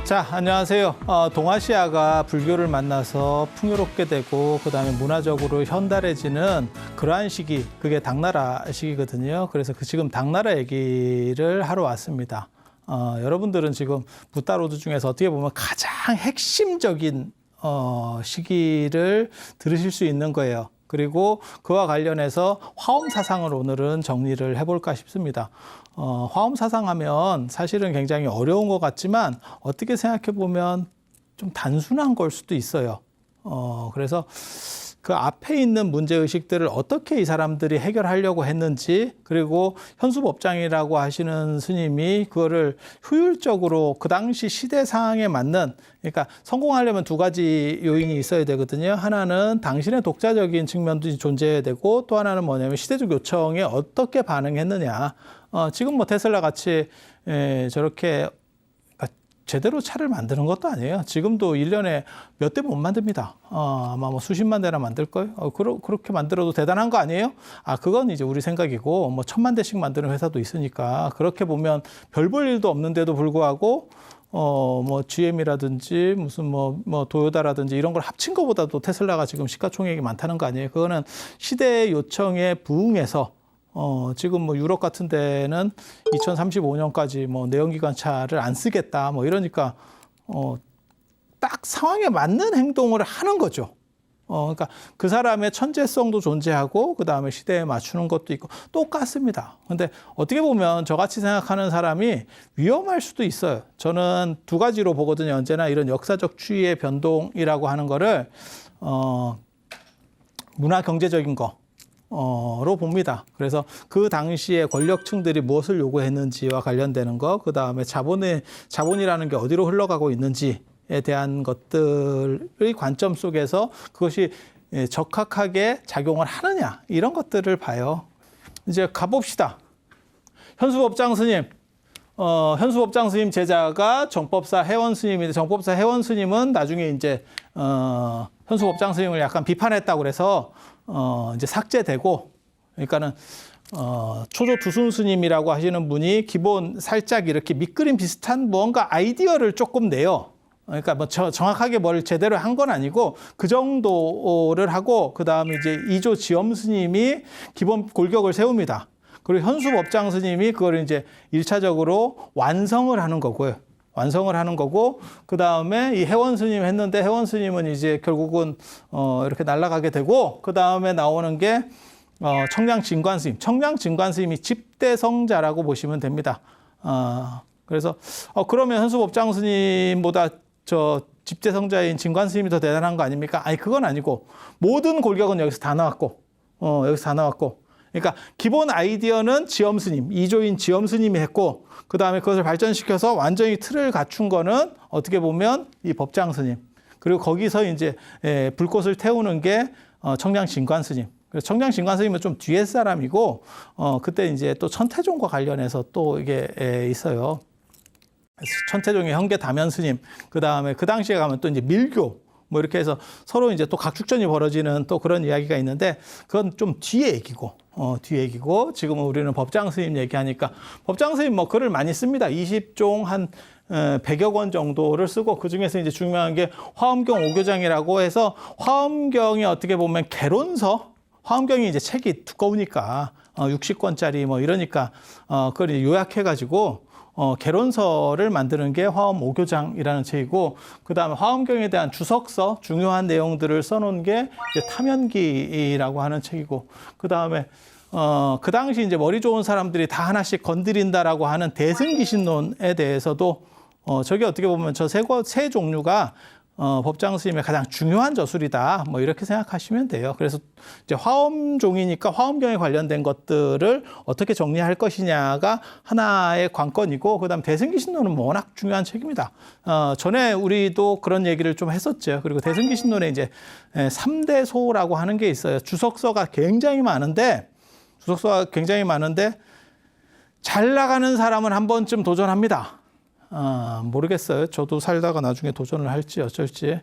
자, 안녕하세요. 동아시아가 불교를 만나서 풍요롭게 되고 그다음에 문화적으로 현달해지는 그러한 시기, 그게 당나라 시기거든요. 그래서 지금 당나라 얘기를 하러 왔습니다. 여러분들은 지금 붓다 로드 중에서 어떻게 보면 가장 핵심적인 시기를 들으실 수 있는 거예요. 그리고 그와 관련해서 화엄 사상을 오늘은 정리를 해볼까 싶습니다. 화엄 사상 하면 사실은 굉장히 어려운 것 같지만 어떻게 생각해 보면 좀 단순한 걸 수도 있어요. 그래서 그 앞에 있는 문제의식들을 어떻게 이 사람들이 해결하려고 했는지, 그리고 현수법장이라고 하시는 스님이 그거를 효율적으로 그 당시 시대 상황에 맞는, 그러니까 성공하려면 두 가지 요인이 있어야 되거든요. 하나는 당신의 독자적인 측면도 존재해야 되고, 또 하나는 뭐냐면 시대적 요청에 어떻게 반응했느냐. 지금 뭐 테슬라 같이 저렇게 제대로 차를 만드는 것도 아니에요. 지금도 1년에 몇 대 못 만듭니다. 아마 뭐 수십만 대나 만들걸? 그렇게 만들어도 대단한 거 아니에요? 그건 이제 우리 생각이고, 뭐 1000만 대씩 만드는 회사도 있으니까, 그렇게 보면 별 볼 일도 없는데도 불구하고, 뭐 GM이라든지 무슨 뭐 도요다라든지 이런 걸 합친 것보다도 테슬라가 지금 시가총액이 많다는 거 아니에요? 그거는 시대의 요청에 부응해서 지금 뭐 유럽 같은 데는 2035년까지 뭐 내연기관차를 안 쓰겠다 뭐 이러니까 딱 상황에 맞는 행동을 하는 거죠. 그러니까 그 사람의 천재성도 존재하고 그 다음에 시대에 맞추는 것도 있고 똑같습니다. 근데 어떻게 보면 저같이 생각하는 사람이 위험할 수도 있어요. 저는 두 가지로 보거든요. 언제나 이런 역사적 추이의 변동이라고 하는 거를 문화 경제적인 거 로 봅니다. 그래서 그 당시에 권력층들이 무엇을 요구했는지와 관련되는 거, 그 다음에 자본이라는 게 어디로 흘러가고 있는지에 대한 것들의 관점 속에서 그것이 적합하게 작용을 하느냐, 이런 것들을 봐요. 이제 가봅시다. 현수법장 스님. 현수법장 스님 제자가 정법사 해원 스님인데, 정법사 해원 스님은 나중에 이제 현수법장 스님을 약간 비판했다고 그래서 이제 삭제되고, 그러니까는 초조 두순 스님이라고 하시는 분이 기본 살짝 이렇게 밑그림 비슷한 뭔가 아이디어를 조금 내요. 그러니까 뭐 정확하게 뭘 제대로 한 건 아니고 그 정도를 하고, 그 다음에 이제 이조 지엄 스님이 기본 골격을 세웁니다. 그리고 현수법장 스님이 그걸 이제 1차적으로 완성을 하는 거고요. 완성을 하는 거고, 그 다음에 이 해원 스님 했는데, 해원 스님은 이제 결국은 이렇게 날아가게 되고, 그 다음에 나오는 게 청량 진관 스님. 청량 진관 스님이 집대성자라고 보시면 됩니다. 그래서 그러면 현수법장 스님보다 저 집대성자인 진관 스님이 더 대단한 거 아닙니까? 아니, 그건 아니고 모든 골격은 여기서 다 나왔고, 여기서 다 나왔고. 그러니까 기본 아이디어는 지엄 스님, 이조인 지엄 스님이 했고, 그 다음에 그것을 발전시켜서 완전히 틀을 갖춘 거는 어떻게 보면 이 법장 스님. 그리고 거기서 이제 불꽃을 태우는 게 청량 진관 스님. 그래서 청량 진관 스님은 좀 뒤에 사람이고, 그때 이제 또 천태종과 관련해서 또 이게 있어요. 천태종의 형계 다면 스님. 그 다음에 그 당시에 가면 또 이제 밀교. 뭐 이렇게 해서 서로 이제 또 각축전이 벌어지는 또 그런 이야기가 있는데, 그건 좀 뒤에 얘기고, 뒤에 얘기고, 지금은 우리는 법장 스님 얘기하니까, 법장 스님 뭐 글을 많이 씁니다. 20종 한 100여 권 정도를 쓰고, 그 중에서 이제 중요한 게 화엄경 오교장이라고 해서, 화엄경이 어떻게 보면 개론서, 화엄경이 이제 책이 두꺼우니까 60권짜리 뭐 이러니까 그걸 요약해가지고 개론서를 만드는 게 화엄 오교장이라는 책이고, 그 다음에 화엄경에 대한 주석서, 중요한 내용들을 써놓은 게 이제 탐연기라고 하는 책이고, 그 다음에 그 당시 이제 머리 좋은 사람들이 다 하나씩 건드린다라고 하는 대승기신론에 대해서도 저게 어떻게 보면 저 세 종류가 법장 스님의 가장 중요한 저술이다. 뭐 이렇게 생각하시면 돼요. 그래서 이제 화엄종이니까 화엄경에 관련된 것들을 어떻게 정리할 것이냐가 하나의 관건이고, 그다음 대승기신론은 뭐 워낙 중요한 책입니다. 전에 우리도 그런 얘기를 좀 했었죠. 그리고 대승기신론에 이제 3대소라고 하는 게 있어요. 주석서가 굉장히 많은데 잘 나가는 사람은 한 번쯤 도전합니다. 모르겠어요. 저도 살다가 나중에 도전을 할지 어쩔지.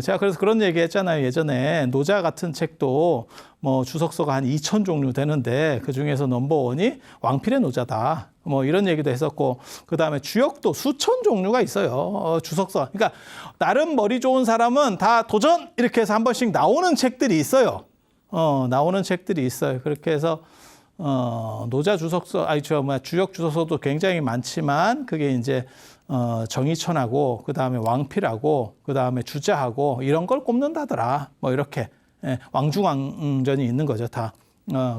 제가 그래서 그런 얘기 했잖아요. 예전에 노자 같은 책도 뭐 주석서가 한 2,000 종류 되는데 그중에서 넘버원이 왕필의 노자다. 뭐 이런 얘기도 했었고, 그 다음에 주역도 수천 종류가 있어요. 주석서. 그러니까 나름 머리 좋은 사람은 다 도전! 이렇게 해서 한 번씩 나오는 책들이 있어요. 나오는 책들이 있어요. 그렇게 해서 노자 주석서, 주역 주석서도 굉장히 많지만 그게 이제 정의천하고 그 다음에 왕필하고 그 다음에 주자하고 이런 걸 꼽는다더라. 뭐 이렇게 왕중왕전이 있는 거죠, 다.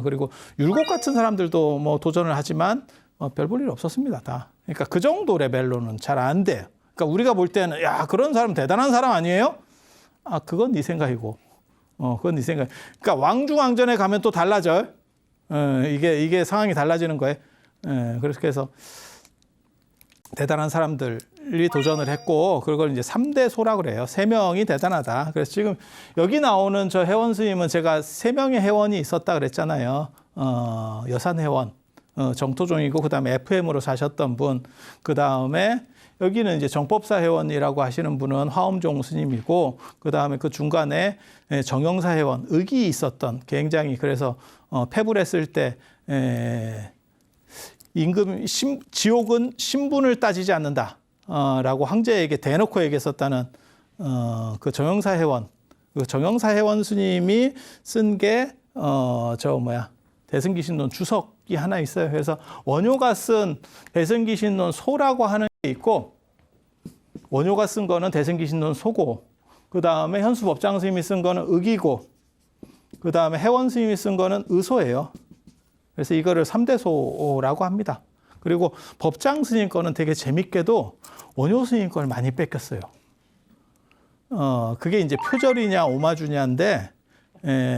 그리고 율곡 같은 사람들도 뭐 도전을 하지만 별 볼 일 없었습니다, 다. 그러니까 그 정도 레벨로는 잘 안 돼요. 그러니까 우리가 볼 때는 야, 그런 사람 대단한 사람 아니에요? 아, 그건 네 생각이고, 그건 네 생각. 그러니까 왕중왕전에 가면 또 달라져요. 이게 상황이 달라지는 거예요. 그렇게 해서 대단한 사람들이 도전을 했고, 그걸 이제 3대 소라고 그래요. 3명이 대단하다. 그래서 지금 여기 나오는 저 회원 스님은 제가 3명의 회원이 있었다 그랬잖아요. 여산 회원, 정토종이고, 그 다음에 FM으로 사셨던 분, 그 다음에 여기는 이제 정법사 회원이라고 하시는 분은 화엄종 스님이고, 그 다음에 그 중간에 정영사 회원, 의기 있었던 굉장히 그래서 패불했을 때 임금 지옥은 신분을 따지지 않는다 라고 황제에게 대놓고 얘기했었다는 그 정영사 회원, 그 정영사 회원 스님이 쓴 게 대승기신론 주석이 하나 있어요. 그래서 원효가 쓴 대승기신론 소라고 하는 게 있고, 원효가 쓴 거는 대승기신론 소고, 그 다음에 현수법장 스님이 쓴 거는 의기고, 그 다음에 회원 스님이 쓴 거는 의소예요. 그래서 이거를 3대소라고 합니다. 그리고 법장 스님 거는 되게 재밌게도 원효 스님 걸 많이 뺏겼어요. 그게 이제 표절이냐 오마주냐인데,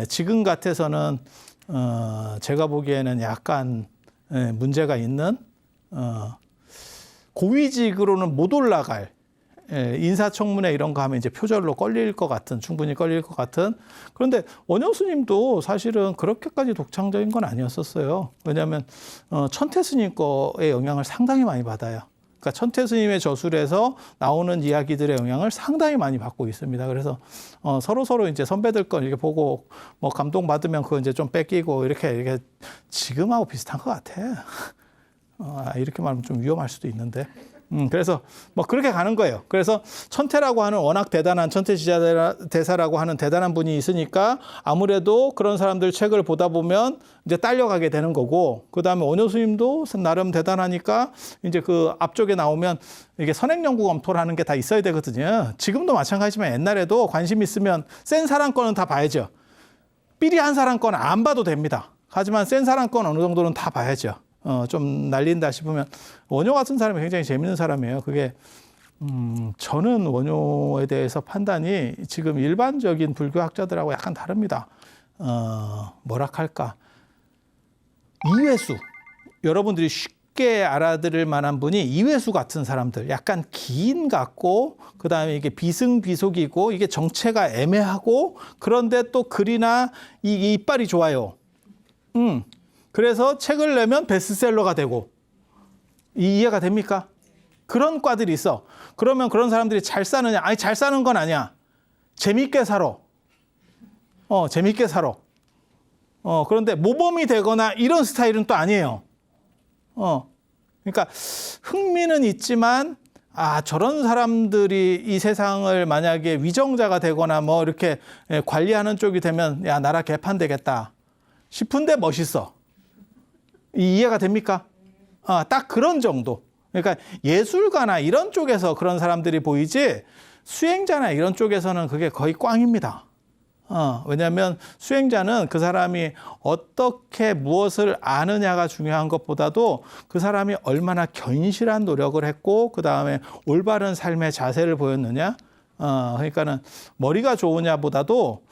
지금 같아서는 제가 보기에는 약간 문제가 있는, 고위직으로는 못 올라갈, 인사청문회 이런 거 하면 이제 표절로 걸릴 것 같은, 충분히 걸릴 것 같은. 그런데 원효 스님도 사실은 그렇게까지 독창적인 건 아니었었어요. 왜냐하면 천태 스님 거의 영향을 상당히 많이 받아요. 그러니까 천태 스님의 저술에서 나오는 이야기들의 영향을 상당히 많이 받고 있습니다. 그래서 서로 이제 선배들 건 이렇게 보고 뭐 감동 받으면 그거 이제 좀 뺏기고 이렇게 지금하고 비슷한 것 같아. 이렇게 말하면 좀 위험할 수도 있는데. 그래서 뭐 그렇게 가는 거예요. 그래서 천태라고 하는 워낙 대단한, 천태지자대사라고 하는 대단한 분이 있으니까 아무래도 그런 사람들 책을 보다 보면 이제 딸려가게 되는 거고, 그 다음에 원효 스님도 나름 대단하니까 이제 그 앞쪽에 나오면 이게 선행연구 검토를 하는 게 다 있어야 되거든요. 지금도 마찬가지지만 옛날에도 관심 있으면 센 사람 거는 다 봐야죠. 삐리한 사람 거는 안 봐도 됩니다. 하지만 센 사람 건 어느 정도는 다 봐야죠. 좀 날린다 싶으면. 원효 같은 사람이 굉장히 재밌는 사람이에요. 그게 저는 원효에 대해서 판단이 지금 일반적인 불교학자들하고 약간 다릅니다. 뭐라 할까, 이회수, 여러분들이 쉽게 알아들을 만한 분이 이회수 같은 사람들, 약간 기인 같고, 그 다음에 이게 비승비속이고, 이게 정체가 애매하고, 그런데 또 글이나 이 이빨이 좋아요. 그래서 책을 내면 베스트셀러가 되고, 이해가 됩니까? 그런 과들이 있어. 그러면 그런 사람들이 잘 사느냐? 아니, 잘 사는 건 아니야. 재밌게 살아. 재밌게 살아. 그런데 모범이 되거나 이런 스타일은 또 아니에요. 그러니까 흥미는 있지만, 저런 사람들이 이 세상을 만약에 위정자가 되거나 뭐 이렇게 관리하는 쪽이 되면, 야, 나라 개판되겠다 싶은데 멋있어. 이해가 됩니까? 딱 그런 정도. 그러니까 예술가나 이런 쪽에서 그런 사람들이 보이지, 수행자나 이런 쪽에서는 그게 거의 꽝입니다. 왜냐하면 수행자는 그 사람이 어떻게 무엇을 아느냐가 중요한 것보다도 그 사람이 얼마나 견실한 노력을 했고, 그 다음에 올바른 삶의 자세를 보였느냐. 그러니까는 머리가 좋으냐보다도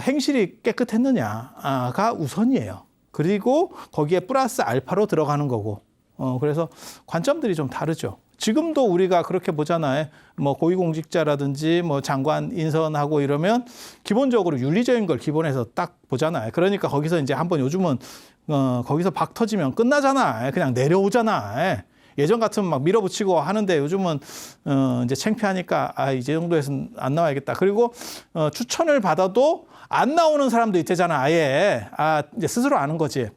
행실이 깨끗했느냐가 우선이에요. 그리고 거기에 플러스 알파로 들어가는 거고. 그래서 관점들이 좀 다르죠. 지금도 우리가 그렇게 보잖아요. 뭐 고위공직자라든지 뭐 장관 인선하고 이러면 기본적으로 윤리적인 걸 기본에서 딱 보잖아요. 그러니까 거기서 이제 한번 요즘은 거기서 박 터지면 끝나잖아. 그냥 내려오잖아. 예전 같으면 막 밀어붙이고 하는데 요즘은 이제 창피하니까 이제 정도에서는 안 나와야겠다. 그리고 추천을 받아도 안 나오는 사람도 있대잖아. 아예 이제 스스로 아는 거지.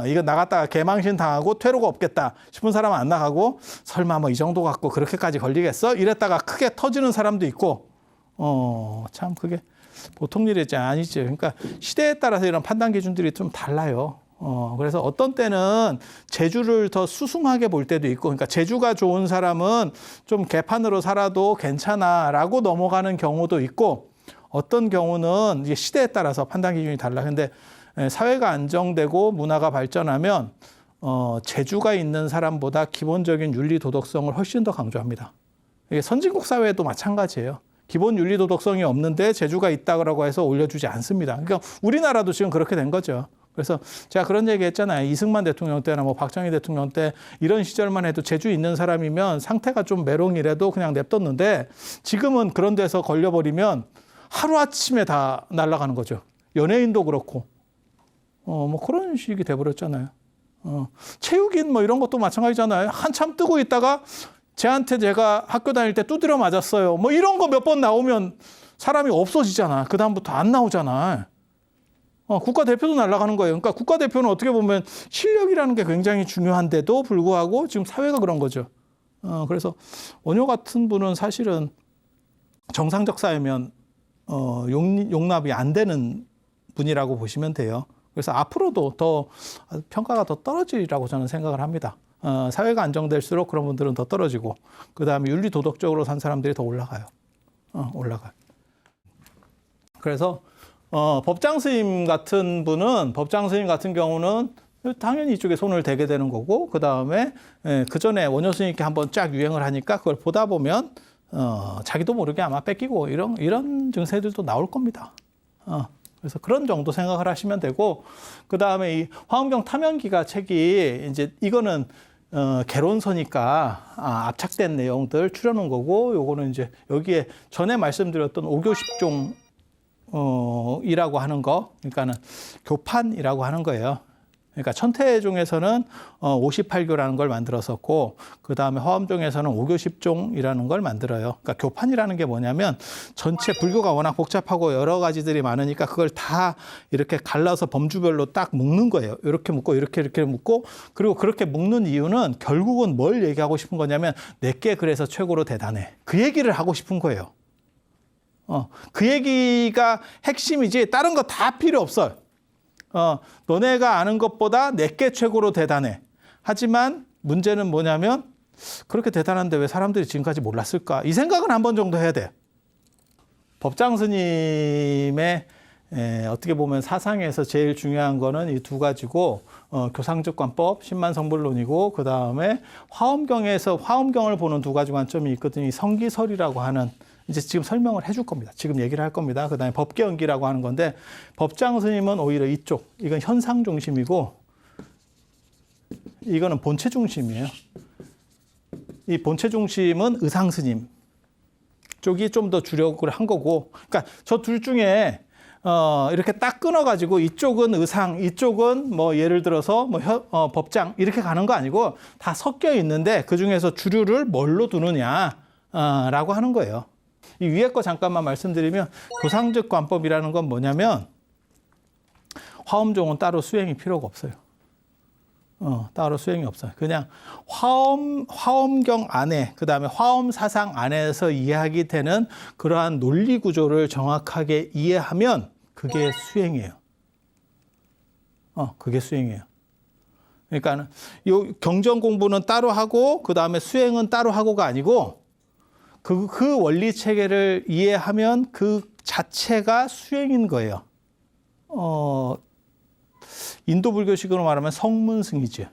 이거 나갔다가 개망신 당하고 퇴로가 없겠다 싶은 사람은 안 나가고 설마 뭐 이 정도 갖고 그렇게까지 걸리겠어? 이랬다가 크게 터지는 사람도 있고 참 그게 보통 일이 아니죠. 그러니까 시대에 따라서 이런 판단 기준들이 좀 달라요. 그래서 어떤 때는 재주를 더 수승하게 볼 때도 있고, 그러니까 재주가 좋은 사람은 좀 개판으로 살아도 괜찮아라고 넘어가는 경우도 있고, 어떤 경우는 이게 시대에 따라서 판단 기준이 달라. 근데 사회가 안정되고 문화가 발전하면 재주가 있는 사람보다 기본적인 윤리 도덕성을 훨씬 더 강조합니다. 이게 선진국 사회도 마찬가지예요. 기본 윤리 도덕성이 없는데 재주가 있다고 해서 올려주지 않습니다. 그러니까 우리나라도 지금 그렇게 된 거죠. 그래서 제가 그런 얘기 했잖아요. 이승만 대통령 때나 뭐 박정희 대통령 때 이런 시절만 해도 재주 있는 사람이면 상태가 좀 메롱이라도 그냥 냅뒀는데 지금은 그런 데서 걸려버리면 하루아침에 다 날아가는 거죠. 연예인도 그렇고. 뭐 그런 식이 돼버렸잖아요. 체육인 뭐 이런 것도 마찬가지잖아요. 한참 뜨고 있다가 쟤한테 제가 학교 다닐 때 두드려 맞았어요. 뭐 이런 거 몇 번 나오면 사람이 없어지잖아. 그다음부터 안 나오잖아. 국가대표도 날아가는 거예요. 그러니까 국가대표는 어떻게 보면 실력이라는 게 굉장히 중요한데도 불구하고 지금 사회가 그런 거죠. 그래서 원효 같은 분은 사실은 정상적 사회면 용납이 안 되는 분이라고 보시면 돼요. 그래서 앞으로도 더 평가가 더 떨어지리라고 저는 생각을 합니다. 사회가 안정될수록 그런 분들은 더 떨어지고 그다음에 윤리 도덕적으로 산 사람들이 더 올라가요. 올라가요. 그래서 법장 스님 같은 경우는 당연히 이쪽에 손을 대게 되는 거고 그다음에 그 전에 원효 스님께 한번 쫙 유행을 하니까 그걸 보다 보면 자기도 모르게 아마 뺏기고 이런 증세들도 나올 겁니다. 그래서 그런 정도 생각을 하시면 되고 그다음에 이 화엄경 탐연기가 책이 이제 이거는 개론서니까 압착된 내용들 추려놓은 거고 요거는 이제 여기에 전에 말씀드렸던 오교십종 이라고 하는 거, 그러니까는 교판이라고 하는 거예요. 그러니까 천태종에서는 58교라는 걸 만들었었고, 그 다음에 화엄종에서는 5교10종이라는 걸 만들어요. 그러니까 교판이라는 게 뭐냐면 전체 불교가 워낙 복잡하고 여러 가지들이 많으니까 그걸 다 이렇게 갈라서 범주별로 딱 묶는 거예요. 이렇게 묶고 이렇게 묶고 그리고 그렇게 묶는 이유는 결국은 뭘 얘기하고 싶은 거냐면 내게 그래서 최고로 대단해. 그 얘기를 하고 싶은 거예요. 그 얘기가 핵심이지 다른 거 다 필요 없어요. 너네가 아는 것보다 내게 최고로 대단해. 하지만 문제는 뭐냐면 그렇게 대단한데 왜 사람들이 지금까지 몰랐을까? 이 생각은 한 번 정도 해야 돼요. 법장 스님의 어떻게 보면 사상에서 제일 중요한 거는 이 두 가지고 교상적관법, 신만성불론이고 그 다음에 화엄경을 보는 두 가지 관점이 있거든요. 이 성기설이라고 하는 이제 지금 설명을 해줄 겁니다. 지금 얘기를 할 겁니다. 그 다음에 법계연기라고 하는 건데 법장 스님은 오히려 이쪽, 이건 현상 중심이고 이거는 본체 중심이에요. 이 본체 중심은 의상 스님 쪽이 좀 더 주력을 한 거고, 그러니까 저 둘 중에 이렇게 딱 끊어가지고 이쪽은 의상, 이쪽은 뭐 예를 들어서 뭐 법장 이렇게 가는 거 아니고 다 섞여 있는데 그 중에서 주류를 뭘로 두느냐라고 하는 거예요. 이 위에 거 잠깐만 말씀드리면 교상적 관법이라는 건 뭐냐면 화엄종은 따로 수행이 필요가 없어요. 따로 수행이 없어요. 그냥 화엄경 안에 그다음에 화엄 사상 안에서 이해하게 되는 그러한 논리 구조를 정확하게 이해하면 그게 수행이에요. 그게 수행이에요. 그러니까 요 경전 공부는 따로 하고 그다음에 수행은 따로 하고가 아니고 그 원리 체계를 이해하면 그 자체가 수행인 거예요. 인도 불교식으로 말하면 성문승이죠.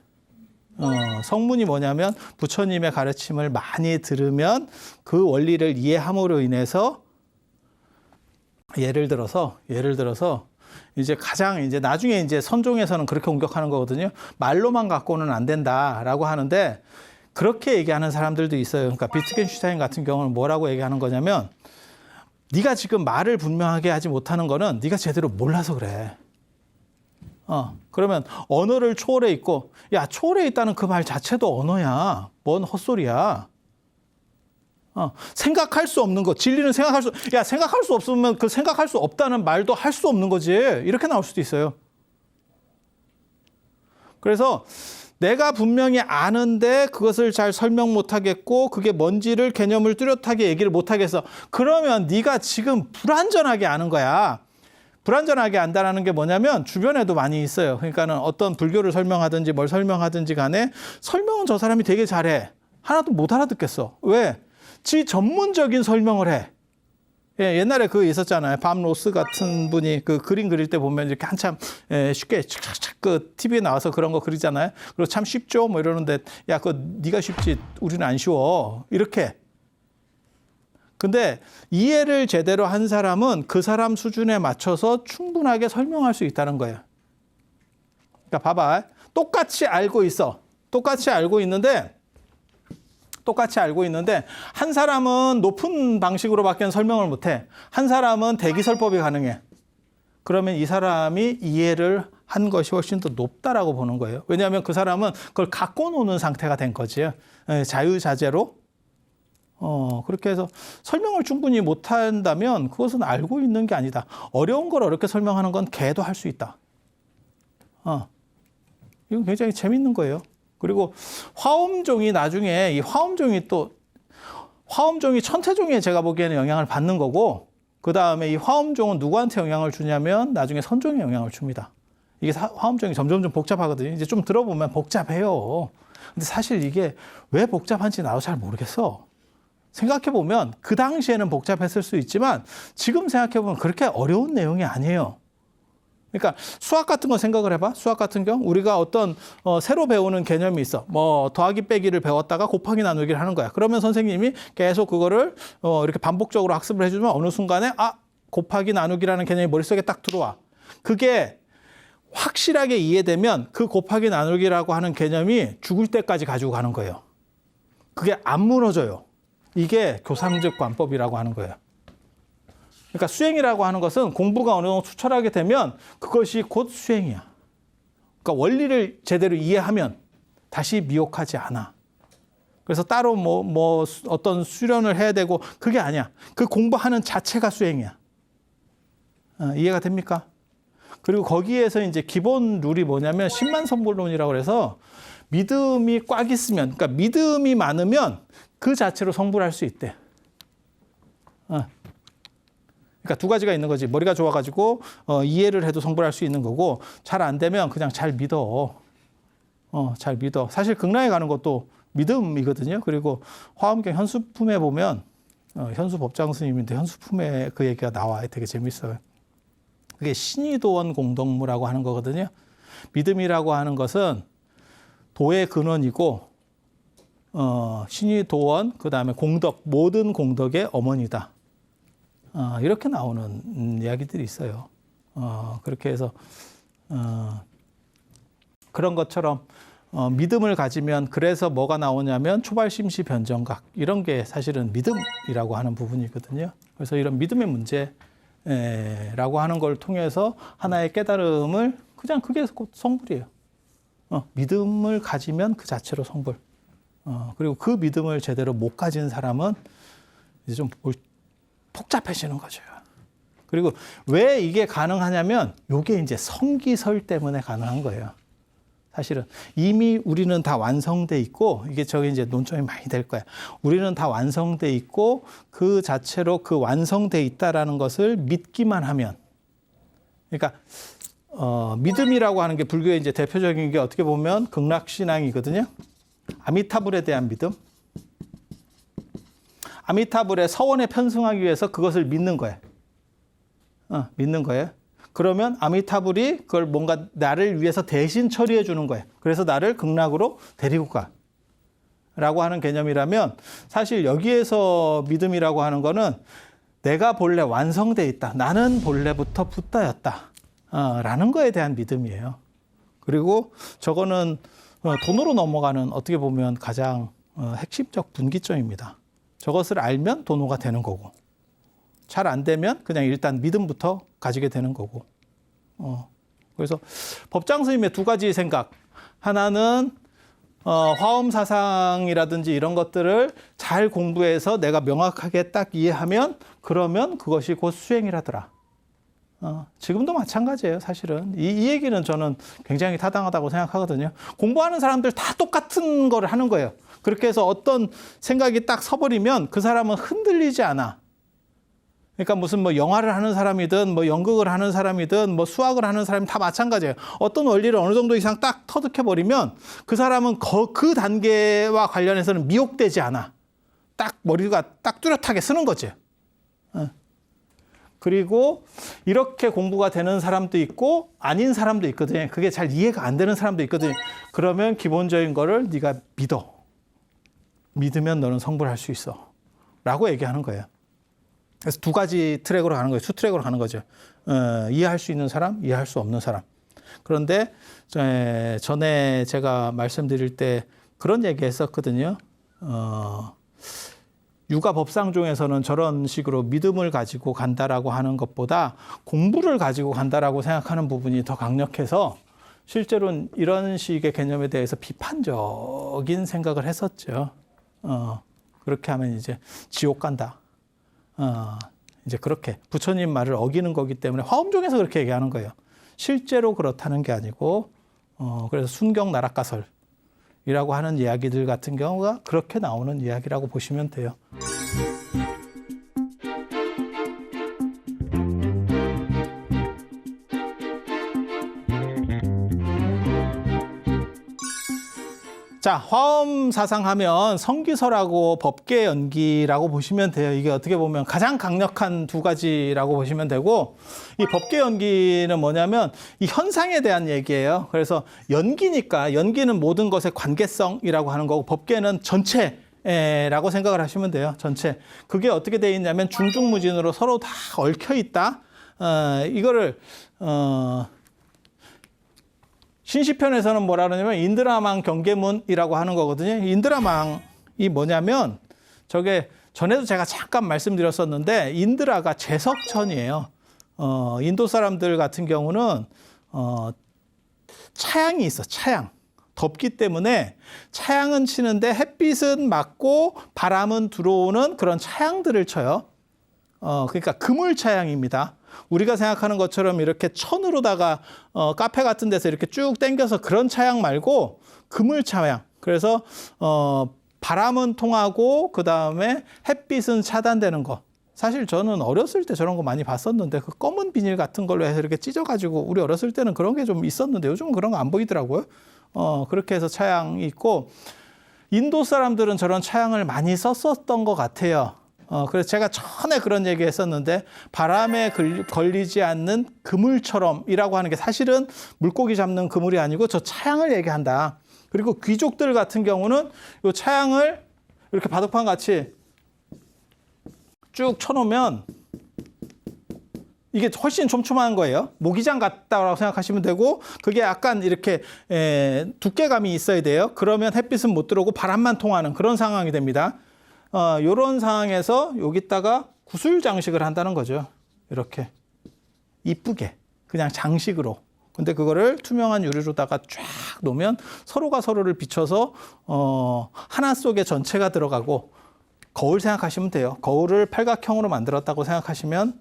성문이 뭐냐면 부처님의 가르침을 많이 들으면 그 원리를 이해함으로 인해서 예를 들어서 이제 가장 이제 나중에 이제 선종에서는 그렇게 공격하는 거거든요. 말로만 갖고는 안 된다라고 하는데 그렇게 얘기하는 사람들도 있어요. 그러니까 비트겐슈타인 같은 경우는 뭐라고 얘기하는 거냐면 네가 지금 말을 분명하게 하지 못하는 거는 네가 제대로 몰라서 그래. 그러면 언어를 초월해 있고, 야, 초월해 있다는 그 말 자체도 언어야. 뭔 헛소리야. 생각할 수 없는 거, 진리는 생각할 수 없으면 그 생각할 수 없다는 말도 할 수 없는 거지. 이렇게 나올 수도 있어요. 그래서 내가 분명히 아는데 그것을 잘 설명 못 하겠고 그게 뭔지를 개념을 뚜렷하게 얘기를 못 하겠어. 그러면 네가 지금 불완전하게 아는 거야. 불완전하게 안다라는 게 뭐냐면 주변에도 많이 있어요. 그러니까는 어떤 불교를 설명하든지 뭘 설명하든지 간에 설명은 저 사람이 되게 잘해. 하나도 못 알아듣겠어. 왜? 지 전문적인 설명을 해. 예, 옛날에 그 있었잖아요. 밤 로스 같은 분이 그 그림 그릴 때 보면 이렇게 한참 쉽게 착착착 그 TV에 나와서 그런 거 그리잖아요. 그리고 참 쉽죠? 뭐 이러는데 야, 그거 네가 쉽지 우리는 안 쉬워. 이렇게. 근데 이해를 제대로 한 사람은 그 사람 수준에 맞춰서 충분하게 설명할 수 있다는 거예요. 그러니까 봐봐. 똑같이 알고 있어. 똑같이 알고 있는데 한 사람은 높은 방식으로밖에 설명을 못해. 한 사람은 대기설법이 가능해. 그러면 이 사람이 이해를 한 것이 훨씬 더 높다라고 보는 거예요. 왜냐하면 그 사람은 그걸 갖고 노는 상태가 된 거지. 자유자재로. 그렇게 해서 설명을 충분히 못한다면 그것은 알고 있는 게 아니다. 어려운 걸 어렵게 설명하는 건 개도 할 수 있다. 이건 굉장히 재밌는 거예요. 그리고 화엄종이 나중에 이 화엄종이 천태종에 제가 보기에는 영향을 받는 거고 그 다음에 이 화엄종은 누구한테 영향을 주냐면 나중에 선종에 영향을 줍니다. 이게 화엄종이 점점 복잡하거든요. 이제 좀 들어보면 복잡해요. 근데 사실 이게 왜 복잡한지 나도 잘 모르겠어. 생각해보면 그 당시에는 복잡했을 수 있지만 지금 생각해보면 그렇게 어려운 내용이 아니에요. 그러니까 수학 같은 거 생각을 해봐. 수학 같은 경우 우리가 어떤 새로 배우는 개념이 있어. 뭐 더하기 빼기를 배웠다가 곱하기 나누기를 하는 거야. 그러면 선생님이 계속 그거를 이렇게 반복적으로 학습을 해주면 어느 순간에 곱하기 나누기라는 개념이 머릿속에 딱 들어와. 그게 확실하게 이해되면 그 곱하기 나누기라고 하는 개념이 죽을 때까지 가지고 가는 거예요. 그게 안 무너져요. 이게 교상적 관법이라고 하는 거예요. 그러니까 수행이라고 하는 것은 공부가 어느 정도 투철하게 되면 그것이 곧 수행이야. 그러니까 원리를 제대로 이해하면 다시 미혹하지 않아. 그래서 따로 뭐 어떤 수련을 해야 되고 그게 아니야. 그 공부하는 자체가 수행이야. 이해가 됩니까? 그리고 거기에서 이제 기본 룰이 뭐냐면 십만성불론이라고 해서 믿음이 꽉 있으면, 그러니까 믿음이 많으면 그 자체로 성불할 수 있대. 그러니까 두 가지가 있는 거지. 머리가 좋아가지고 이해를 해도 성불할 수 있는 거고 잘 안 되면 그냥 잘 믿어. 잘 믿어. 사실 극락에 가는 것도 믿음이거든요. 그리고 화엄경 현수품에 보면 현수법장 스님인데 현수품에 그 얘기가 나와요. 되게 재밌어요. 그게 신의도원 공덕무라고 하는 거거든요. 믿음이라고 하는 것은 도의 근원이고 신의도원 그다음에 공덕 모든 공덕의 어머니다. 이렇게 나오는 이야기들이 있어요. 그렇게 해서 그런 것처럼 믿음을 가지면 그래서 뭐가 나오냐면 초발심시 변정각 이런 게 사실은 믿음이라고 하는 부분이거든요. 그래서 이런 믿음의 문제라고 하는 걸 통해서 하나의 깨달음을 그냥 그게 곧 성불이에요. 믿음을 가지면 그 자체로 성불. 그리고 그 믿음을 제대로 못 가진 사람은 이제 좀 복잡해지는 거죠. 그리고 왜 이게 가능하냐면 이게 이제 성기설 때문에 가능한 거예요. 사실은 이미 우리는 다 완성돼 있고 이게 저기 이제 논점이 많이 될 거야. 우리는 다 완성돼 있고 그 자체로 그 완성돼 있다라는 것을 믿기만 하면, 그러니까 믿음이라고 하는 게 불교의 이제 대표적인 게 어떻게 보면 극락신앙이거든요. 아미타불에 대한 믿음. 아미타불의 서원에 편승하기 위해서 그것을 믿는 거예요. 믿는 거예요. 그러면 아미타불이 그걸 뭔가 나를 위해서 대신 처리해 주는 거예요. 그래서 나를 극락으로 데리고 가. 라고 하는 개념이라면 사실 여기에서 믿음이라고 하는 거는 내가 본래 완성돼 있다. 나는 본래부터 붓다였다. 라는 거에 대한 믿음이에요. 그리고 저거는 돈으로 넘어가는 어떻게 보면 가장 핵심적 분기점입니다. 저것을 알면 도노가 되는 거고 잘 안 되면 그냥 일단 믿음부터 가지게 되는 거고 그래서 법장 스님의 두 가지 생각. 하나는 화엄 사상이라든지 이런 것들을 잘 공부해서 내가 명확하게 딱 이해하면 그러면 그것이 곧 수행이라더라. 지금도 마찬가지예요, 사실은. 이 얘기는 저는 굉장히 타당하다고 생각하거든요. 공부하는 사람들 다 똑같은 걸 하는 거예요. 그렇게 해서 어떤 생각이 딱 서버리면 그 사람은 흔들리지 않아. 그러니까 무슨 뭐 영화를 하는 사람이든 뭐 연극을 하는 사람이든 뭐 수학을 하는 사람이 다 마찬가지예요. 어떤 원리를 어느 정도 이상 딱 터득해버리면 그 사람은 그 단계와 관련해서는 미혹되지 않아. 딱 머리가 딱 뚜렷하게 쓰는 거지. 그리고 이렇게 공부가 되는 사람도 있고 아닌 사람도 있거든요. 그게 잘 이해가 안 되는 사람도 있거든요. 그러면 기본적인 거를 네가 믿어. 믿으면 너는 성불할 수 있어. 라고 얘기하는 거예요. 그래서 두 가지 트랙으로 가는 거예요. 투 트랙으로 가는 거죠. 이해할 수 있는 사람, 이해할 수 없는 사람. 그런데 전에 제가 말씀드릴 때 그런 얘기 했었거든요. 육아 법상종에서는 저런 식으로 믿음을 가지고 간다라고 하는 것보다 공부를 가지고 간다라고 생각하는 부분이 더 강력해서 실제로는 이런 식의 개념에 대해서 비판적인 생각을 했었죠. 그렇게 하면 이제 지옥 간다. 이제 그렇게 부처님 말을 어기는 거기 때문에 화엄종에서 그렇게 얘기하는 거예요. 실제로 그렇다는 게 아니고 그래서 순경 나락가설이라고 하는 이야기들 같은 경우가 그렇게 나오는 이야기라고 보시면 돼요. 자, 화엄 사상하면 성기설하고 법계 연기라고 보시면 돼요. 이게 어떻게 보면 가장 강력한 두 가지라고 보시면 되고, 이 법계 연기는 뭐냐면 이 현상에 대한 얘기예요. 그래서 연기니까 연기는 모든 것의 관계성이라고 하는 거고, 법계는 전체라고 생각을 하시면 돼요. 전체. 그게 어떻게 되어 있냐면 중중무진으로 서로 다 얽혀 있다. 이거를 신시편에서는 뭐라 그러냐면 인드라망 경계문이라고 하는 거거든요. 인드라망이 뭐냐면 저게 전에도 제가 잠깐 말씀드렸었는데 인드라가 제석천이에요. 인도 사람들 같은 경우는 차양이 있어. 차양. 덥기 때문에 차양은 치는데 햇빛은 맞고 바람은 들어오는 그런 차양들을 쳐요. 그러니까 그물 차양입니다. 우리가 생각하는 것처럼 이렇게 천으로다가 카페 같은 데서 이렇게 쭉 당겨서 그런 차양 말고 그물 차양. 그래서 바람은 통하고 그다음에 햇빛은 차단되는 거. 사실 저는 어렸을 때 저런 거 많이 봤었는데 그 검은 비닐 같은 걸로 해서 이렇게 찢어가지고 우리 어렸을 때는 그런 게 좀 있었는데 요즘은 그런 거 안 보이더라고요. 그렇게 해서 차양이 있고 인도 사람들은 저런 차양을 많이 썼었던 것 같아요. 그래서 제가 전에 그런 얘기 했었는데 바람에 걸리지 않는 그물처럼이라고 하는 게 사실은 물고기 잡는 그물이 아니고 저 차양을 얘기한다. 그리고 귀족들 같은 경우는 이 차양을 이렇게 바둑판 같이 쭉 쳐놓으면 이게 훨씬 촘촘한 거예요. 모기장 같다고 생각하시면 되고 그게 약간 이렇게 두께감이 있어야 돼요. 그러면 햇빛은 못 들어오고 바람만 통하는 그런 상황이 됩니다. 요런 상황에서 여기다가 구슬 장식을 한다는 거죠. 이렇게 이쁘게 그냥 장식으로. 근데 그거를 투명한 유리로다가 쫙 놓으면 서로가 서로를 비춰서 하나 속에 전체가 들어가고 거울 생각하시면 돼요. 거울을 팔각형으로 만들었다고 생각하시면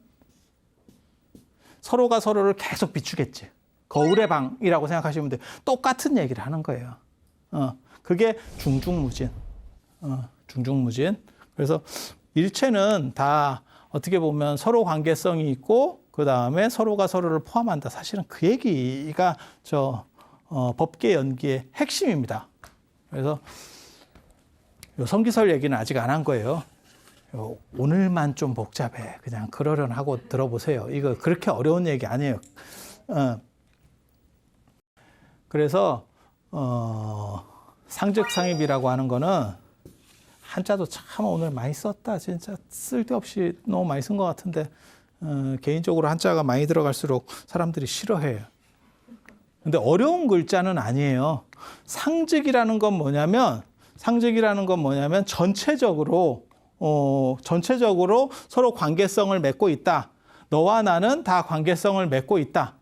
서로가 서로를 계속 비추겠지. 거울의 방이라고 생각하시면 돼요. 똑같은 얘기를 하는 거예요. 그게 중중무진. 중중무진. 그래서 일체는 다 어떻게 보면 서로 관계성이 있고 그 다음에 서로가 서로를 포함한다. 사실은 그 얘기가 법계 연기의 핵심입니다. 그래서 요 성기설 얘기는 아직 안 한 거예요. 오늘만 좀 복잡해. 그냥 그러려하고 들어보세요. 이거 그렇게 어려운 얘기 아니에요. 그래서 상즉상입이라고 하는 거는 한자도 참 오늘 많이 썼다. 진짜 쓸데없이 너무 많이 쓴 것 같은데 개인적으로 한자가 많이 들어갈수록 사람들이 싫어해요. 근데 어려운 글자는 아니에요. 상즉이라는 건 뭐냐면 전체적으로 서로 관계성을 맺고 있다. 너와 나는 다 관계성을 맺고 있다.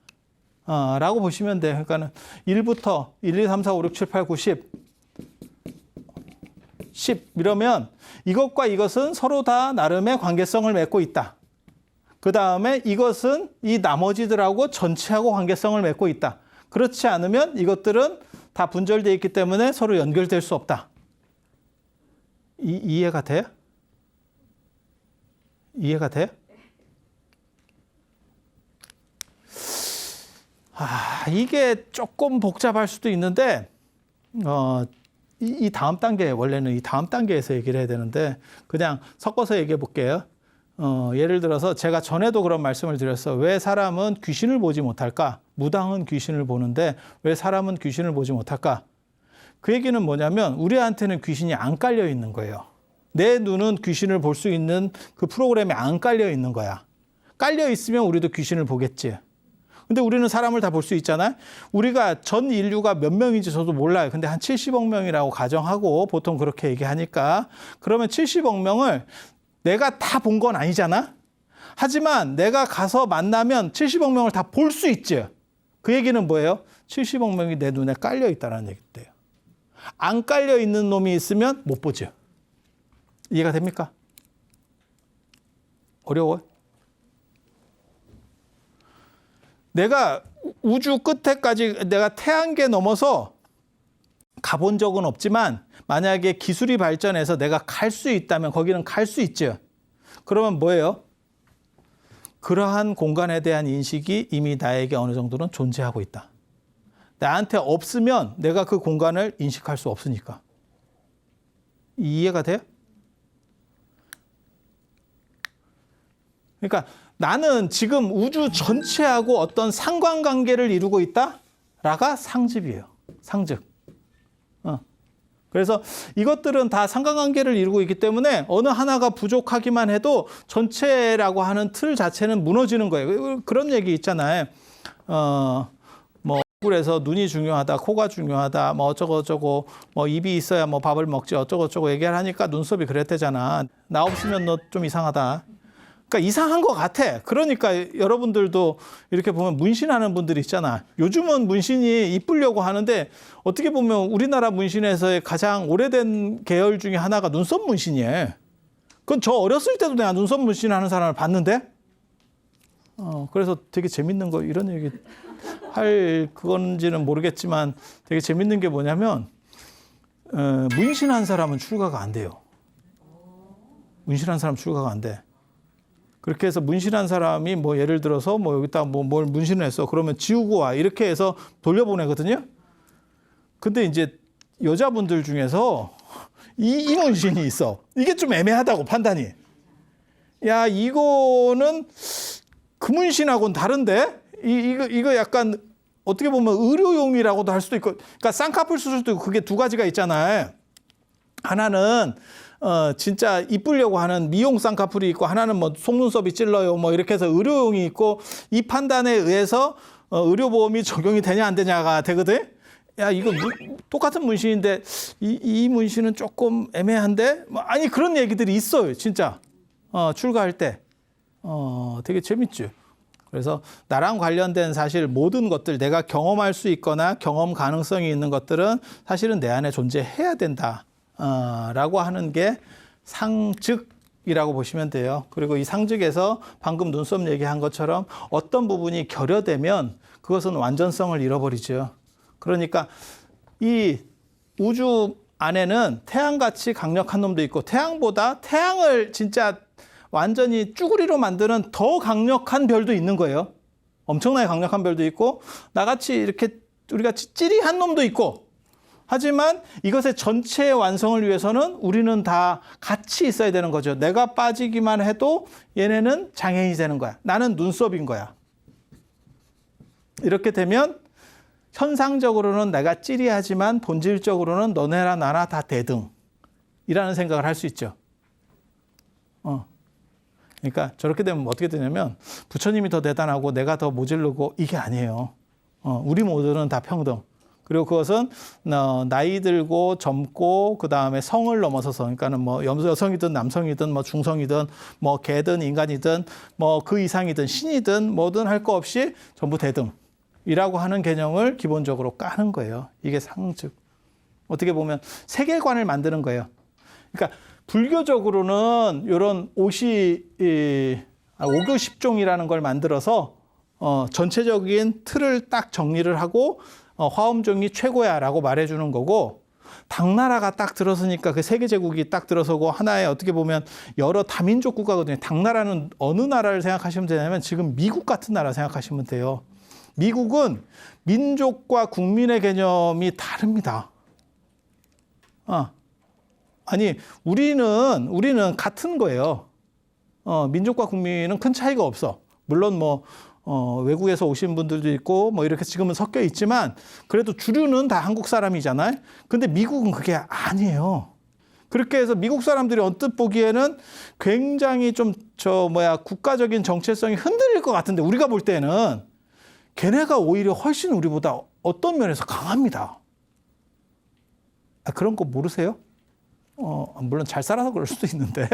라고 보시면 돼요. 그러니까는 1부터 1, 2, 3, 4, 5, 6, 7, 8, 9, 10. 10 이러면 이것과 이것은 서로 다 나름의 관계성을 맺고 있다. 그 다음에 이것은 이 나머지들하고 전체하고 관계성을 맺고 있다. 그렇지 않으면 이것들은 다 분절되어 있기 때문에 서로 연결될 수 없다. 이해가 돼요? 이해가 돼요? 이게 조금 복잡할 수도 있는데 이 다음 단계, 원래는 이 다음 단계에서 얘기를 해야 되는데 그냥 섞어서 얘기해 볼게요. 예를 들어서 제가 전에도 그런 말씀을 드렸어. 왜 사람은 귀신을 보지 못할까? 무당은 귀신을 보는데 왜 사람은 귀신을 보지 못할까? 그 얘기는 뭐냐면 우리한테는 귀신이 안 깔려 있는 거예요. 내 눈은 귀신을 볼 수 있는 그 프로그램에 안 깔려 있는 거야. 깔려 있으면 우리도 귀신을 보겠지. 근데 우리는 사람을 다 볼 수 있잖아요. 우리가 전 인류가 몇 명인지 저도 몰라요. 근데 한 70억 명이라고 가정하고 보통 그렇게 얘기하니까 그러면 70억 명을 내가 다 본 건 아니잖아. 하지만 내가 가서 만나면 70억 명을 다 볼 수 있지. 그 얘기는 뭐예요? 70억 명이 내 눈에 깔려 있다는 얘기예요. 안 깔려 있는 놈이 있으면 못 보죠. 이해가 됩니까? 어려워요? 내가 우주 끝에까지 내가 태양계 넘어서 가본 적은 없지만 만약에 기술이 발전해서 내가 갈 수 있다면 거기는 갈 수 있죠. 그러면 뭐예요? 그러한 공간에 대한 인식이 이미 나에게 어느 정도는 존재하고 있다. 나한테 없으면 내가 그 공간을 인식할 수 없으니까. 이해가 돼요? 그러니까 나는 지금 우주 전체하고 어떤 상관관계를 이루고 있다라가 상즙이에요. 상즙. 그래서 이것들은 다 상관관계를 이루고 있기 때문에 어느 하나가 부족하기만 해도 전체라고 하는 틀 자체는 무너지는 거예요. 그런 얘기 있잖아요. 뭐 얼굴에서 눈이 중요하다, 코가 중요하다, 뭐 어쩌고저쩌고, 뭐 입이 있어야 뭐 밥을 먹지 어쩌고저쩌고 얘기를 하니까 눈썹이 그랬대잖아. 나 없으면 너 좀 이상하다. 그러니까 이상한 것 같아. 그러니까 여러분들도 이렇게 보면 문신하는 분들이 있잖아. 요즘은 문신이 이쁘려고 하는데 어떻게 보면 우리나라 문신에서의 가장 오래된 계열 중에 하나가 눈썹 문신이에요. 그건 저 어렸을 때도 내가 눈썹 문신하는 사람을 봤는데 그래서 되게 재밌는 거 이런 얘기 할 그건지는 모르겠지만 되게 재밌는 게 뭐냐면 문신한 사람은 출가가 안 돼요. 문신한 사람 출가가 안 돼. 그렇게 해서 문신한 사람이 뭐 예를 들어서 뭐 여기다 뭐 뭘 문신을 했어. 그러면 지우고 와. 이렇게 해서 돌려보내거든요. 근데 이제 여자분들 중에서 이 문신이 있어. 이게 좀 애매하다고 판단이. 야, 이거는 그 문신하고는 다른데? 이거 약간 어떻게 보면 의료용이라고도 할 수도 있고. 그러니까 쌍꺼풀 수술도 그게 두 가지가 있잖아요. 하나는 진짜 이쁘려고 하는 미용 쌍꺼풀이 있고 하나는 뭐 속눈썹이 찔러요 뭐 이렇게 해서 의료용이 있고 이 판단에 의해서 의료보험이 적용이 되냐 안 되냐가 되거든. 야 이거 똑같은 문신인데 이 문신은 조금 애매한데 뭐 아니 그런 얘기들이 있어요 진짜 출가할 때 되게 재밌죠. 그래서 나랑 관련된 사실 모든 것들 내가 경험할 수 있거나 경험 가능성이 있는 것들은 사실은 내 안에 존재해야 된다. 라고 하는 게 상즉이라고 보시면 돼요. 그리고 이 상즉에서 방금 눈썹 얘기한 것처럼 어떤 부분이 결여되면 그것은 완전성을 잃어버리죠. 그러니까 이 우주 안에는 태양같이 강력한 놈도 있고 태양보다 태양을 진짜 완전히 쭈구리로 만드는 더 강력한 별도 있는 거예요. 엄청나게 강력한 별도 있고 나같이 이렇게 우리같이 찌리한 놈도 있고 하지만 이것의 전체의 완성을 위해서는 우리는 다 같이 있어야 되는 거죠. 내가 빠지기만 해도 얘네는 장애인이 되는 거야. 나는 눈썹인 거야. 이렇게 되면 현상적으로는 내가 찌리하지만 본질적으로는 너네나 나나 다 대등이라는 생각을 할 수 있죠. 그러니까 저렇게 되면 어떻게 되냐면 부처님이 더 대단하고 내가 더 모질르고 이게 아니에요. 우리 모두는 다 평등. 그리고 그것은 나이 들고 젊고 그 다음에 성을 넘어서서 그러니까는 뭐 여성이든 남성이든 뭐 중성이든 뭐 개든 인간이든 뭐 그 이상이든 신이든 뭐든 할 거 없이 전부 대등. 이라고 하는 개념을 기본적으로 까는 거예요. 이게 상즉. 어떻게 보면 세계관을 만드는 거예요. 그러니까 불교적으로는 이런 오교십종이라는 걸 만들어서 전체적인 틀을 딱 정리를 하고 화엄종이 최고야라고 말해주는 거고, 당나라가 딱 들어서니까 그 세계제국이 딱 들어서고 하나의 어떻게 보면 여러 다민족 국가거든요. 당나라는 어느 나라를 생각하시면 되냐면 지금 미국 같은 나라 생각하시면 돼요. 미국은 민족과 국민의 개념이 다릅니다. 아니 우리는 같은 거예요. 민족과 국민은 큰 차이가 없어. 물론 뭐 외국에서 오신 분들도 있고 뭐 이렇게 지금은 섞여 있지만 그래도 주류는 다 한국 사람이잖아요. 근데 미국은 그게 아니에요. 그렇게 해서 미국 사람들이 언뜻 보기에는 굉장히 좀 국가적인 정체성이 흔들릴 것 같은데, 우리가 볼 때는 걔네가 오히려 훨씬 우리보다 어떤 면에서 강합니다. 그런 거 모르세요? 물론 잘 살아서 그럴 수도 있는데,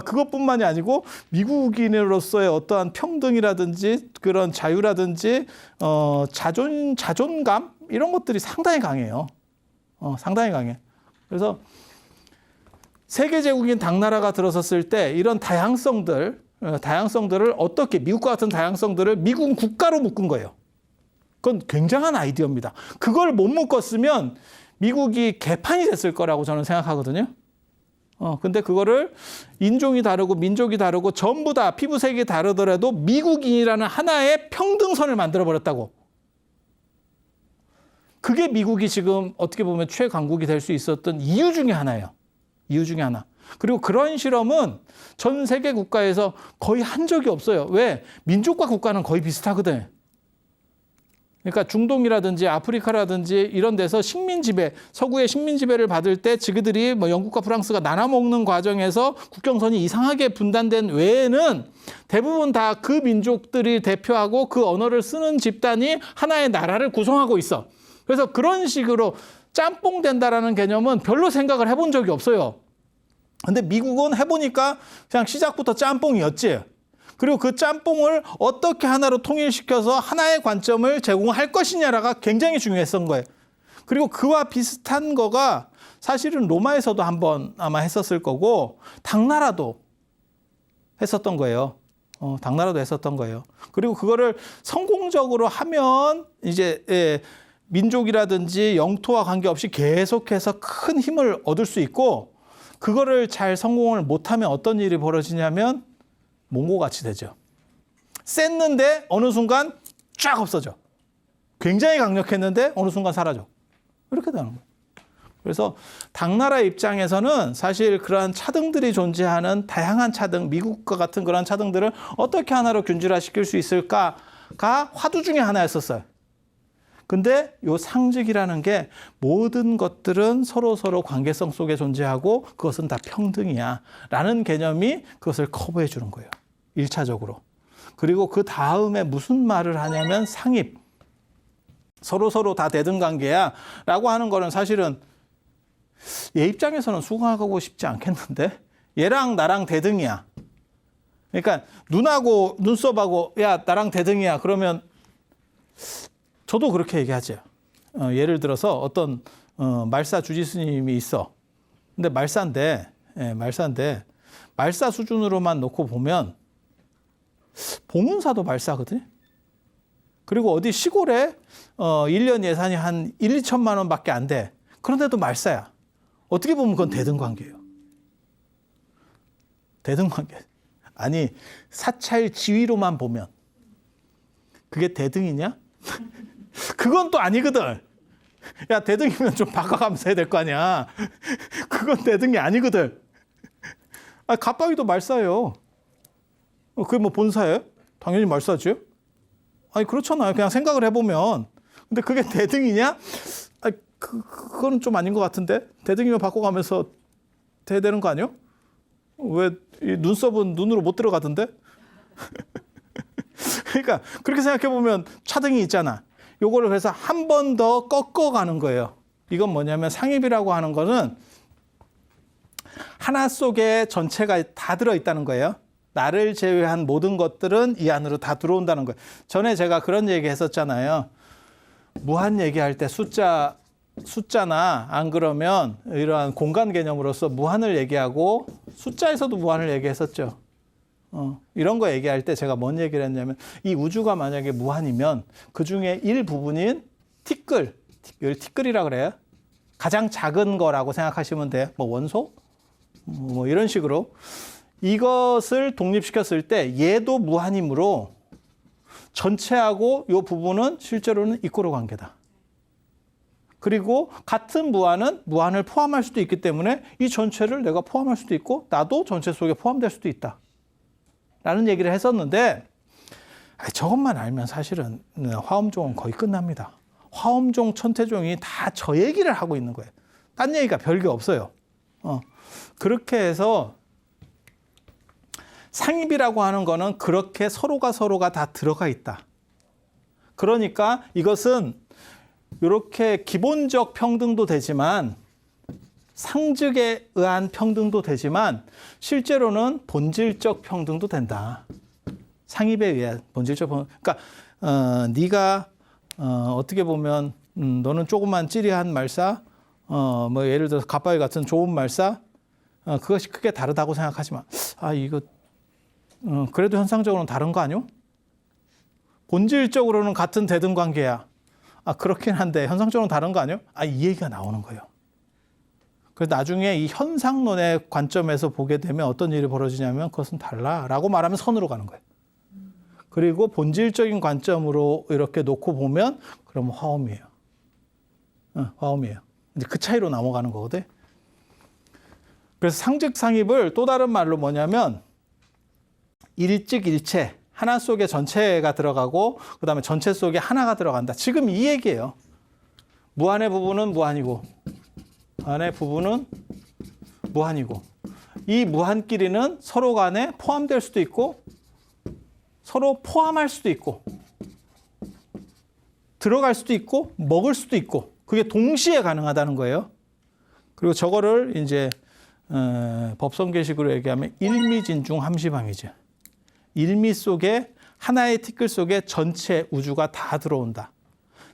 그것뿐만이 아니고 미국인으로서의 어떠한 평등이라든지 그런 자유라든지 자존감 이런 것들이 상당히 강해요. 상당히 강해. 그래서 세계제국인 당나라가 들어섰을 때 이런 다양성들을 어떻게, 미국과 같은 다양성들을 미국 국가로 묶은 거예요. 그건 굉장한 아이디어입니다. 그걸 못 묶었으면 미국이 개판이 됐을 거라고 저는 생각하거든요. 근데 그거를 인종이 다르고 민족이 다르고 전부 다 피부색이 다르더라도 미국인이라는 하나의 평등선을 만들어버렸다고. 그게 미국이 지금 어떻게 보면 최강국이 될 수 있었던 이유 중에 하나예요. 이유 중에 하나. 그리고 그런 실험은 전 세계 국가에서 거의 한 적이 없어요. 왜? 민족과 국가는 거의 비슷하거든. 그러니까 중동이라든지 아프리카라든지 이런 데서 식민지배, 서구의 식민지배를 받을 때 지그들이 뭐 영국과 프랑스가 나눠먹는 과정에서 국경선이 이상하게 분단된 외에는 대부분 다 그 민족들이 대표하고 그 언어를 쓰는 집단이 하나의 나라를 구성하고 있어. 그래서 그런 식으로 짬뽕 된다라는 개념은 별로 생각을 해본 적이 없어요. 근데 미국은 해보니까 그냥 시작부터 짬뽕이었지. 그리고 그 짬뽕을 어떻게 하나로 통일시켜서 하나의 관점을 제공할 것이냐가 굉장히 중요했던 거예요. 그리고 그와 비슷한 거가 사실은 로마에서도 한번 아마 했었을 거고, 당나라도 했었던 거예요. 당나라도 했었던 거예요. 그리고 그거를 성공적으로 하면 이제 민족이라든지 영토와 관계없이 계속해서 큰 힘을 얻을 수 있고, 그거를 잘 성공을 못하면 어떤 일이 벌어지냐면 몽고같이 되죠. 셌는데 어느 순간 쫙 없어져. 굉장히 강력했는데 어느 순간 사라져. 이렇게 되는 거예요. 그래서 당나라 입장에서는 사실 그러한 차등들이 존재하는 다양한 차등, 미국과 같은 그런 차등들을 어떻게 하나로 균질화시킬 수 있을까가 화두 중에 하나였었어요. 근데 요 상직이라는 게 모든 것들은 서로 관계성 속에 존재하고 그것은 다 평등이야 라는 개념이 그것을 커버해 주는 거예요. 1차적으로. 그리고 그 다음에 무슨 말을 하냐면 상입. 서로 다 대등관계야 라고 하는 거는 사실은 얘 입장에서는 수긍하고 싶지 않겠는데, 얘랑 나랑 대등이야. 그러니까 눈하고 눈썹하고 야 나랑 대등이야 그러면 저도 그렇게 얘기하죠. 예를 들어서 어떤 말사 주지스님이 있어. 근데 말사인데 말사 수준으로만 놓고 보면 봉은사도 말사거든요. 그리고 어디 시골에 1년 예산이 한 1, 2천만 원밖에 안 돼. 그런데도 말사야. 어떻게 보면 그건 대등관계예요. 대등관계. 아니 사찰 지위로만 보면 그게 대등이냐? 그건 또 아니거든. 야, 대등이면 좀 바꿔가면서 해야 될 거 아니야. 그건 대등이 아니거든. 갑바위도 말사예요. 그게 뭐 본사예요? 당연히 말사지. 아니, 그렇잖아요. 그냥 생각을 해보면. 근데 그게 대등이냐? 그거는 좀 아닌 것 같은데? 대등이면 바꿔가면서 돼야 되는 거 아니에요? 왜 이 눈썹은 눈으로 못 들어가던데? 그러니까 그렇게 생각해보면 차등이 있잖아. 요거를 그래서 한 번 더 꺾어가는 거예요. 이건 뭐냐면 상입이라고 하는 거는 하나 속에 전체가 다 들어있다는 거예요. 나를 제외한 모든 것들은 이 안으로 다 들어온다는 거예요. 전에 제가 그런 얘기 했었잖아요. 무한 얘기할 때 숫자나 안 그러면 이러한 공간 개념으로서 무한을 얘기하고 숫자에서도 무한을 얘기했었죠. 이런 거 얘기할 때 제가 뭔 얘기를 했냐면 이 우주가 만약에 무한이면 그중에 일부분인 티끌이라 그래요. 가장 작은 거라고 생각하시면 돼요. 뭐 원소? 뭐 이런 식으로. 이것을 독립시켰을 때 얘도 무한이므로 전체하고 이 부분은 실제로는 이꼬르 관계다. 그리고 같은 무한은 무한을 포함할 수도 있기 때문에 이 전체를 내가 포함할 수도 있고 나도 전체 속에 포함될 수도 있다. 라는 얘기를 했었는데 저것만 알면 사실은 화엄종은 거의 끝납니다. 화엄종, 천태종이 다 저 얘기를 하고 있는 거예요. 딴 얘기가 별게 없어요. 그렇게 해서 상입이라고 하는 거는 그렇게 서로가 다 들어가 있다. 그러니까 이것은 이렇게 기본적 평등도 되지만 상즉에 의한 평등도 되지만 실제로는 본질적 평등도 된다. 상입에 의한 본질적 평등. 그러니까 네가 어떻게 보면 너는 조그만 찌리한 말사, 뭐 예를 들어서 갑바위 같은 좋은 말사, 그것이 크게 다르다고 생각하지만 이거 그래도 현상적으로는 다른 거 아니요? 본질적으로는 같은 대등 관계야. 그렇긴 한데 현상적으로는 다른 거 아니요? 이 얘기가 나오는 거예요. 그래서 나중에 이 현상론의 관점에서 보게 되면 어떤 일이 벌어지냐면 그것은 달라라고 말하면 선으로 가는 거예요. 그리고 본질적인 관점으로 이렇게 놓고 보면 그러면 화엄이에요. 화엄이에요. 이제 그 차이로 넘어가는 거거든. 그래서 상즉상입을 또 다른 말로 뭐냐면 일즉일체, 하나 속에 전체가 들어가고 그다음에 전체 속에 하나가 들어간다. 지금 이 얘기예요. 무한의 부분은 무한이고 무한의 부분은 무한이고 이 무한끼리는 서로 간에 포함될 수도 있고 서로 포함할 수도 있고 들어갈 수도 있고 먹을 수도 있고 그게 동시에 가능하다는 거예요. 그리고 저거를 이제 법성계식으로 얘기하면 일미진중 함시방이죠. 일미 속에 하나의 티끌 속에 전체 우주가 다 들어온다.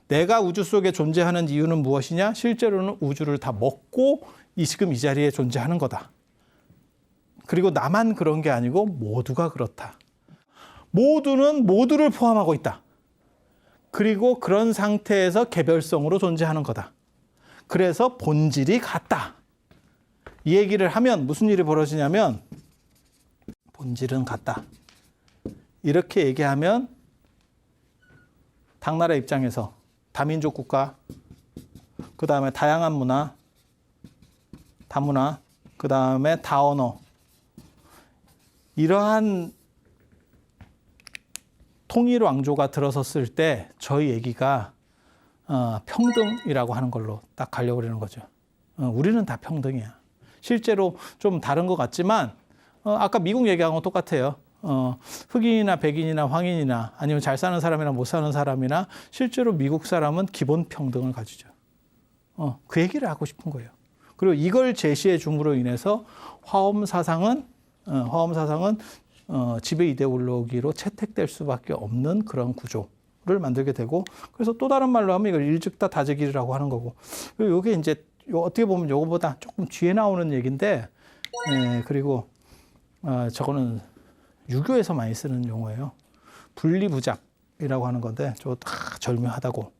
내가 우주 속에 존재하는 이유는 무엇이냐? 실제로는 우주를 다 먹고 지금 이 자리에 존재하는 거다. 그리고 나만 그런 게 아니고 모두가 그렇다. 모두는 모두를 포함하고 있다. 그리고 그런 상태에서 개별성으로 존재하는 거다. 그래서 본질이 같다. 이 얘기를 하면 무슨 일이 벌어지냐면 본질은 같다. 이렇게 얘기하면 당나라 입장에서 다민족 국가, 그 다음에 다양한 문화, 다문화, 그 다음에 다언어 이러한 통일 왕조가 들어섰을 때 저희 얘기가 평등이라고 하는 걸로 딱 가려고 그러는 거죠. 우리는 다 평등이야. 실제로 좀 다른 것 같지만 아까 미국 얘기하는 건 똑같아요. 흑인이나 백인이나 황인이나 아니면 잘 사는 사람이나 못 사는 사람이나 실제로 미국 사람은 기본 평등을 가지죠. 그 얘기를 하고 싶은 거예요. 그리고 이걸 제시해 줌으로 인해서 화엄 사상은 지배 이데올로기로 채택될 수밖에 없는 그런 구조를 만들게 되고 그래서 또 다른 말로 하면 이걸 일즉다 다재기라고 하는 거고 그리고 이게 이제 어떻게 보면 이거보다 조금 뒤에 나오는 얘기인데 그리고 저거는 유교에서 많이 쓰는 용어예요. 분리부잡이라고 하는 건데 저거 다 절묘하다고.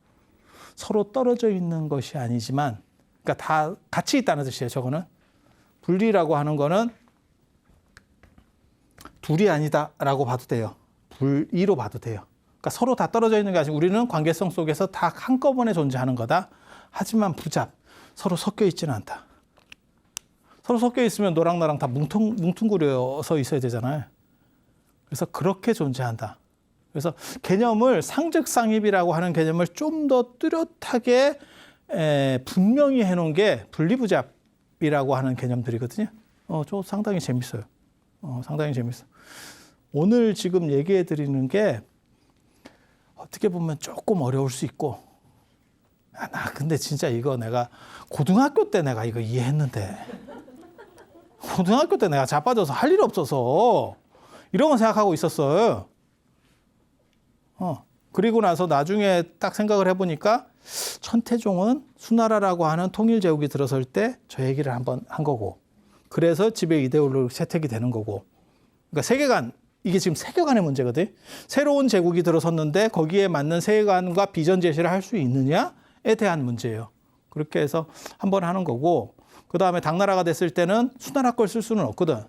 서로 떨어져 있는 것이 아니지만 그러니까 다 같이 있다는 뜻이에요. 저거는. 분리라고 하는 거는 둘이 아니다라고 봐도 돼요. 불이로 봐도 돼요. 그러니까 서로 다 떨어져 있는 게 아니고 우리는 관계성 속에서 다 한꺼번에 존재하는 거다. 하지만 부잡, 서로 섞여 있지는 않다. 서로 섞여 있으면 너랑 나랑 다 뭉퉁그려서 있어야 되잖아요. 그래서 그렇게 존재한다. 그래서 개념을 상즉상입이라고 하는 개념을 좀 더 뚜렷하게 분명히 해놓은 게 분리부잡이라고 하는 개념들이거든요. 저 상당히 재밌어요. 상당히 재밌어. 오늘 지금 얘기해 드리는 게 어떻게 보면 조금 어려울 수 있고 나 근데 진짜 이거 내가 고등학교 때 내가 이거 이해했는데 고등학교 때 내가 자빠져서 할 일 없어서 이런 거 생각하고 있었어요. 그리고 나서 나중에 딱 생각을 해보니까 천태종은 수나라라고 하는 통일제국이 들어설 때 저 얘기를 한번 한 거고, 그래서 지배 이데올로기 채택이 되는 거고. 그러니까 세계관, 이게 지금 세계관의 문제거든. 새로운 제국이 들어섰는데 거기에 맞는 세계관과 비전 제시를 할 수 있느냐에 대한 문제예요. 그렇게 해서 한번 하는 거고, 그 다음에 당나라가 됐을 때는 수나라 걸 쓸 수는 없거든.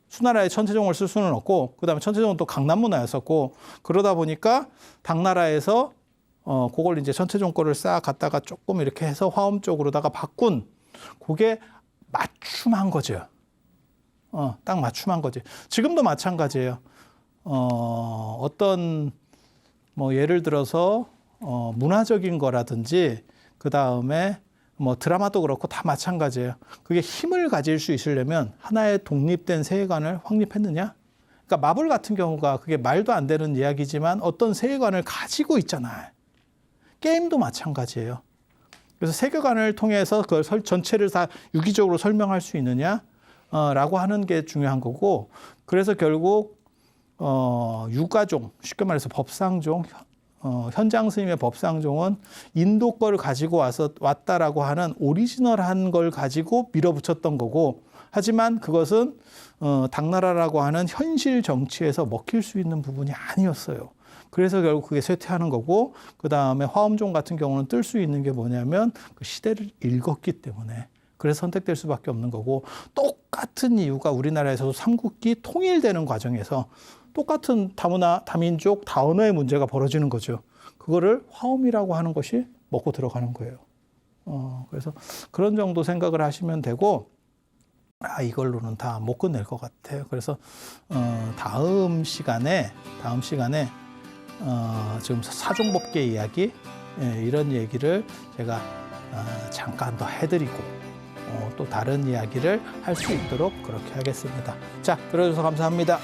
수나라의 천태종을 쓸 수는 없고, 그 다음에 천태종은 또 강남 문화였었고, 그러다 보니까 당나라에서 그걸 이제 천태종 거를 싹 갖다가 조금 이렇게 해서 화엄 쪽으로다가 바꾼, 그게 맞춤한 거죠. 딱 맞춤한 거지. 지금도 마찬가지예요. 어떤 뭐 예를 들어서 문화적인 거라든지, 그 다음에 뭐 드라마도 그렇고 다 마찬가지예요. 그게 힘을 가질 수 있으려면 하나의 독립된 세계관을 확립했느냐? 그러니까 마블 같은 경우가 그게 말도 안 되는 이야기지만 어떤 세계관을 가지고 있잖아요. 게임도 마찬가지예요. 그래서 세계관을 통해서 그걸 전체를 다 유기적으로 설명할 수 있느냐? 라고 하는 게 중요한 거고, 그래서 결국 유가종, 쉽게 말해서 법상종, 현장 스님의 법상종은 인도 걸 가지고 왔다라고 하는 오리지널한 걸 가지고 밀어붙였던 거고, 하지만 그것은 당나라라고 하는 현실 정치에서 먹힐 수 있는 부분이 아니었어요. 그래서 결국 그게 쇠퇴하는 거고, 그 다음에 화엄종 같은 경우는 뜰 수 있는 게 뭐냐면 그 시대를 읽었기 때문에, 그래서 선택될 수밖에 없는 거고, 똑같은 이유가 우리나라에서도 삼국기 통일되는 과정에서 똑같은 다문화, 다민족, 다언어의 문제가 벌어지는 거죠. 그거를 화엄이라고 하는 것이 먹고 들어가는 거예요. 그래서 그런 정도 생각을 하시면 되고, 이걸로는 다 못 끝낼 것 같아요. 그래서 다음 시간에 지금 사종법계 이야기, 이런 얘기를 제가 잠깐 더 해드리고, 또 다른 이야기를 할 수 있도록 그렇게 하겠습니다. 자, 들어주셔서 감사합니다.